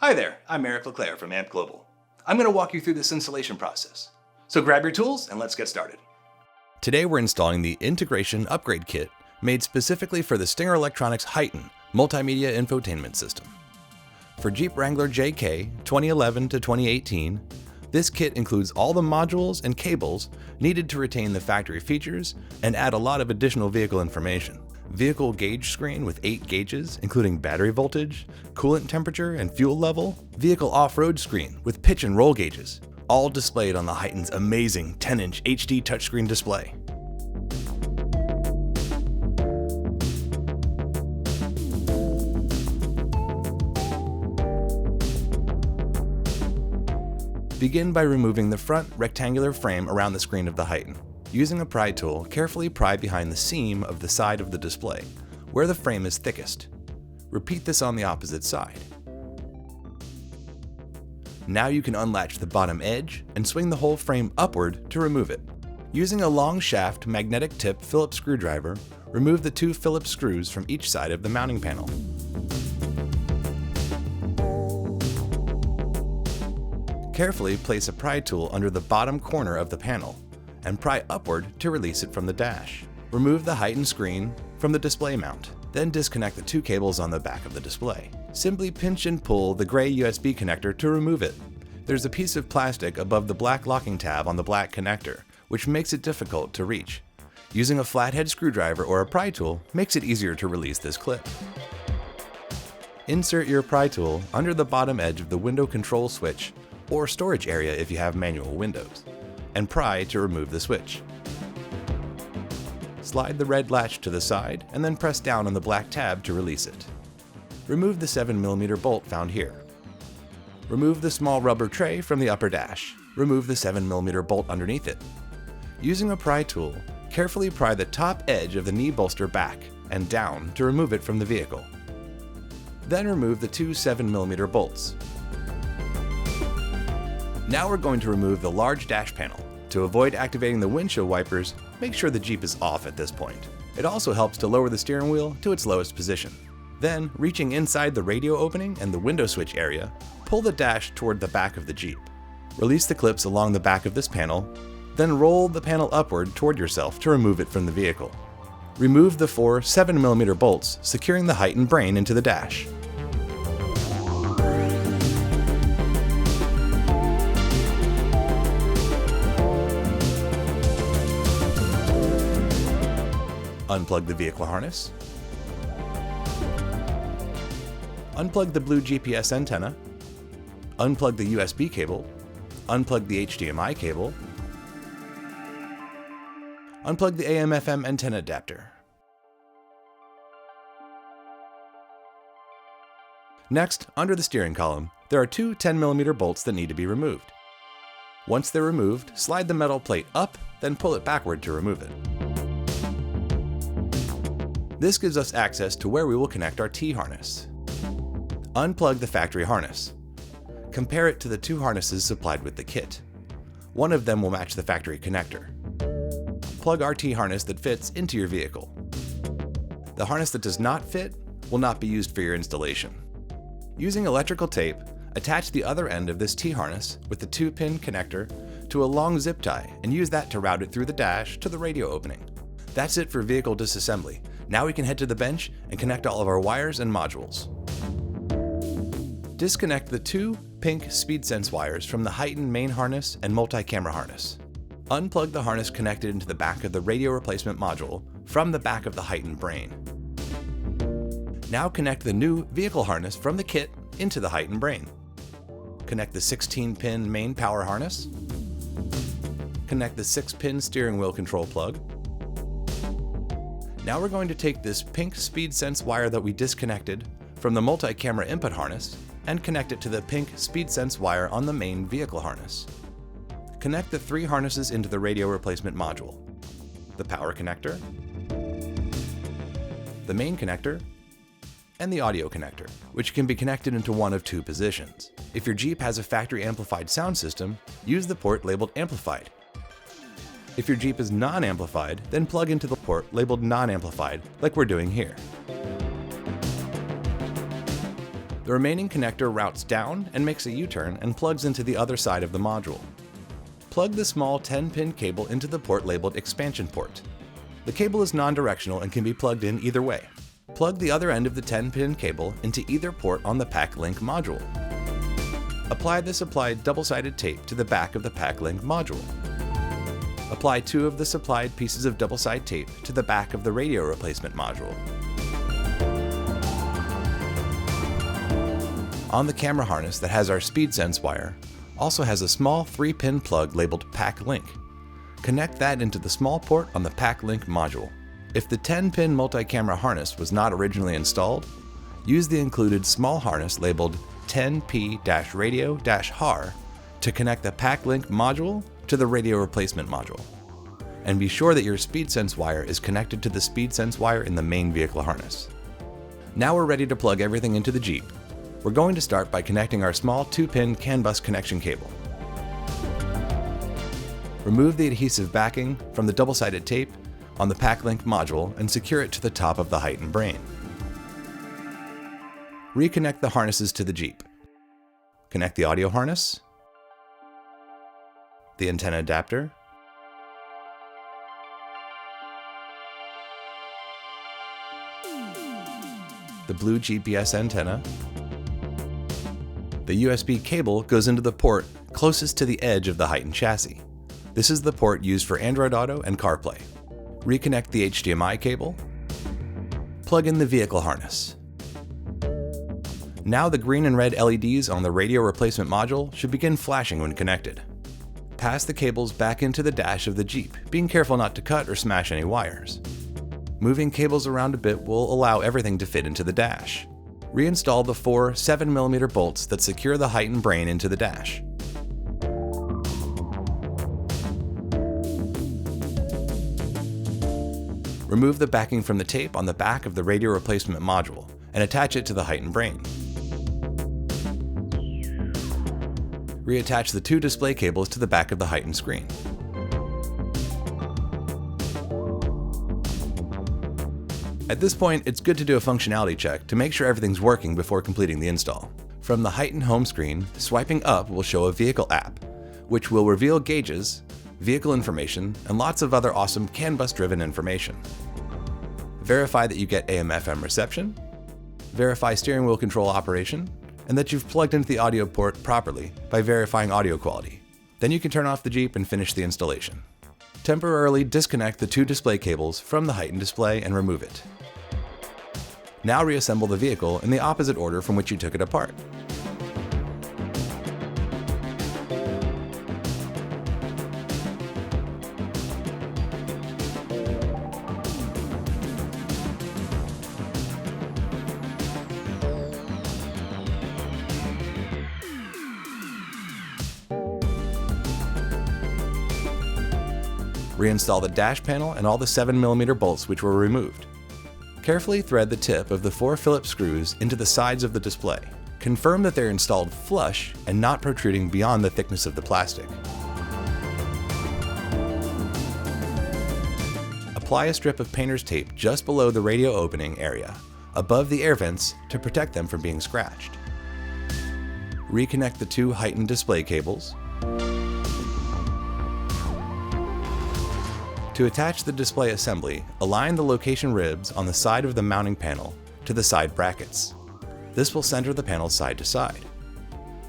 Hi there, I'm Eric LeClaire from AMP Global. I'm going to walk you through this installation process. So grab your tools and let's get started. Today we're installing the Integration Upgrade Kit made specifically for the Stinger Electronics HEIGH10 multimedia infotainment system. For Jeep Wrangler JK 2011 to 2018, this kit includes all the modules and cables needed to retain the factory features and add a lot of additional vehicle information. Vehicle gauge screen with 8 gauges, including battery voltage, coolant temperature, and fuel level. Vehicle off-road screen with pitch and roll gauges, all displayed on the HEIGH10's amazing 10-inch HD touchscreen display. Begin by removing the front rectangular frame around the screen of the HEIGH10. Using a pry tool, carefully pry behind the seam of the side of the display, where the frame is thickest. Repeat this on the opposite side. Now you can unlatch the bottom edge and swing the whole frame upward to remove it. Using a long shaft magnetic tip Phillips screwdriver, remove the 2 Phillips screws from each side of the mounting panel. Carefully place a pry tool under the bottom corner of the panel and pry upward to release it from the dash. Remove the HEIGH10 screen from the display mount, then disconnect the 2 cables on the back of the display. Simply pinch and pull the gray USB connector to remove it. There's a piece of plastic above the black locking tab on the black connector, which makes it difficult to reach. Using a flathead screwdriver or a pry tool makes it easier to release this clip. Insert your pry tool under the bottom edge of the window control switch or storage area if you have manual windows, and pry to remove the switch. Slide the red latch to the side and then press down on the black tab to release it. Remove the 7mm bolt found here. Remove the small rubber tray from the upper dash. Remove the 7mm bolt underneath it. Using a pry tool, carefully pry the top edge of the knee bolster back and down to remove it from the vehicle. Then remove the 2 7mm bolts. Now we're going to remove the large dash panel. To avoid activating the windshield wipers, make sure the Jeep is off at this point. It also helps to lower the steering wheel to its lowest position. Then, reaching inside the radio opening and the window switch area, pull the dash toward the back of the Jeep. Release the clips along the back of this panel, then roll the panel upward toward yourself to remove it from the vehicle. Remove the 4 7mm bolts, securing the HEIGH10 brain into the dash. Unplug the vehicle harness. Unplug the blue GPS antenna. Unplug the USB cable. Unplug the HDMI cable. Unplug the AM/FM antenna adapter. Next, under the steering column, there are 2 10mm bolts that need to be removed. Once they're removed, slide the metal plate up, then pull it backward to remove it. This gives us access to where we will connect our T-harness. Unplug the factory harness. Compare it to the 2 harnesses supplied with the kit. One of them will match the factory connector. Plug our T-harness that fits into your vehicle. The harness that does not fit will not be used for your installation. Using electrical tape, attach the other end of this T-harness with the 2-pin connector to a long zip tie and use that to route it through the dash to the radio opening. That's it for vehicle disassembly. Now we can head to the bench and connect all of our wires and modules. Disconnect the 2 pink SpeedSense wires from the HEIGH10 main harness and multi-camera harness. Unplug the harness connected into the back of the radio replacement module from the back of the HEIGH10 brain. Now connect the new vehicle harness from the kit into the HEIGH10 brain. Connect the 16-pin main power harness. Connect the 6-pin steering wheel control plug. Now we're going to take this pink SpeedSense wire that we disconnected from the multi-camera input harness and connect it to the pink SpeedSense wire on the main vehicle harness. Connect the 3 harnesses into the radio replacement module: the power connector, the main connector, and the audio connector, which can be connected into one of 2 positions. If your Jeep has a factory amplified sound system, use the port labeled amplified. If your Jeep is non-amplified, then plug into the port labeled non-amplified, like we're doing here. The remaining connector routes down and makes a U-turn and plugs into the other side of the module. Plug the small 10-pin cable into the port labeled expansion port. The cable is non-directional and can be plugged in either way. Plug the other end of the 10-pin cable into either port on the PAC Link module. Apply the supplied double-sided tape to the back of the PAC Link module. Apply 2 of the supplied pieces of double-sided tape to the back of the radio replacement module. On the camera harness that has our speed sense wire, also has a small 3-pin plug labeled PAC Link. Connect that into the small port on the PAC Link module. If the 10-pin multi-camera harness was not originally installed, use the included small harness labeled 10P-radio-HAR to connect the PAC Link module to the radio replacement module. And be sure that your speed sense wire is connected to the speed sense wire in the main vehicle harness. Now we're ready to plug everything into the Jeep. We're going to start by connecting our small 2-pin CAN bus connection cable. Remove the adhesive backing from the double-sided tape on the PAC Link module and secure it to the top of the HEIGH10 brain. Reconnect the harnesses to the Jeep. Connect the audio harness, the antenna adapter, the blue GPS antenna. The USB cable goes into the port closest to the edge of the HEIGH10 chassis. This is the port used for Android Auto and CarPlay. Reconnect the HDMI cable. Plug in the vehicle harness. Now the green and red LEDs on the radio replacement module should begin flashing when connected. Pass the cables back into the dash of the Jeep, being careful not to cut or smash any wires. Moving cables around a bit will allow everything to fit into the dash. Reinstall the 4 7mm bolts that secure the HEIGH10 brain into the dash. Remove the backing from the tape on the back of the radio replacement module and attach it to the HEIGH10 brain. Reattach the 2 display cables to the back of the HEIGH10 screen. At this point, it's good to do a functionality check to make sure everything's working before completing the install. From the HEIGH10 home screen, swiping up will show a vehicle app, which will reveal gauges, vehicle information, and lots of other awesome CAN bus-driven information. Verify that you get AM/FM reception, verify steering wheel control operation, and that you've plugged into the audio port properly by verifying audio quality. Then you can turn off the Jeep and finish the installation. Temporarily disconnect the 2 display cables from the HEIGH10 display and remove it. Now reassemble the vehicle in the opposite order from which you took it apart. Reinstall the dash panel and all the 7mm bolts which were removed. Carefully thread the tip of the 4 Phillips screws into the sides of the display. Confirm that they're installed flush and not protruding beyond the thickness of the plastic. Apply a strip of painter's tape just below the radio opening area, above the air vents to protect them from being scratched. Reconnect the 2 HEIGH10 display cables. To attach the display assembly, align the location ribs on the side of the mounting panel to the side brackets. This will center the panel side to side.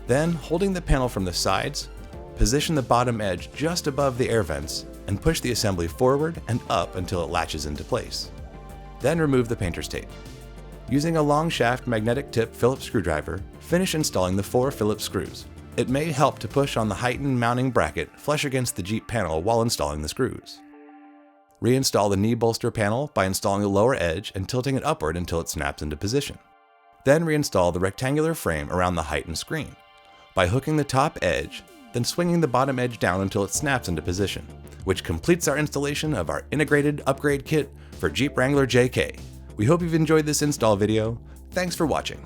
Then, holding the panel from the sides, position the bottom edge just above the air vents and push the assembly forward and up until it latches into place. Then remove the painter's tape. Using a long shaft magnetic tip Phillips screwdriver, finish installing the 4 Phillips screws. It may help to push on the HEIGH10 mounting bracket flush against the Jeep panel while installing the screws. Reinstall the knee bolster panel by installing the lower edge and tilting it upward until it snaps into position. Then reinstall the rectangular frame around the HEIGH10 screen by hooking the top edge, then swinging the bottom edge down until it snaps into position, which completes our installation of our integrated upgrade kit for Jeep Wrangler JK. We hope you've enjoyed this install video. Thanks for watching.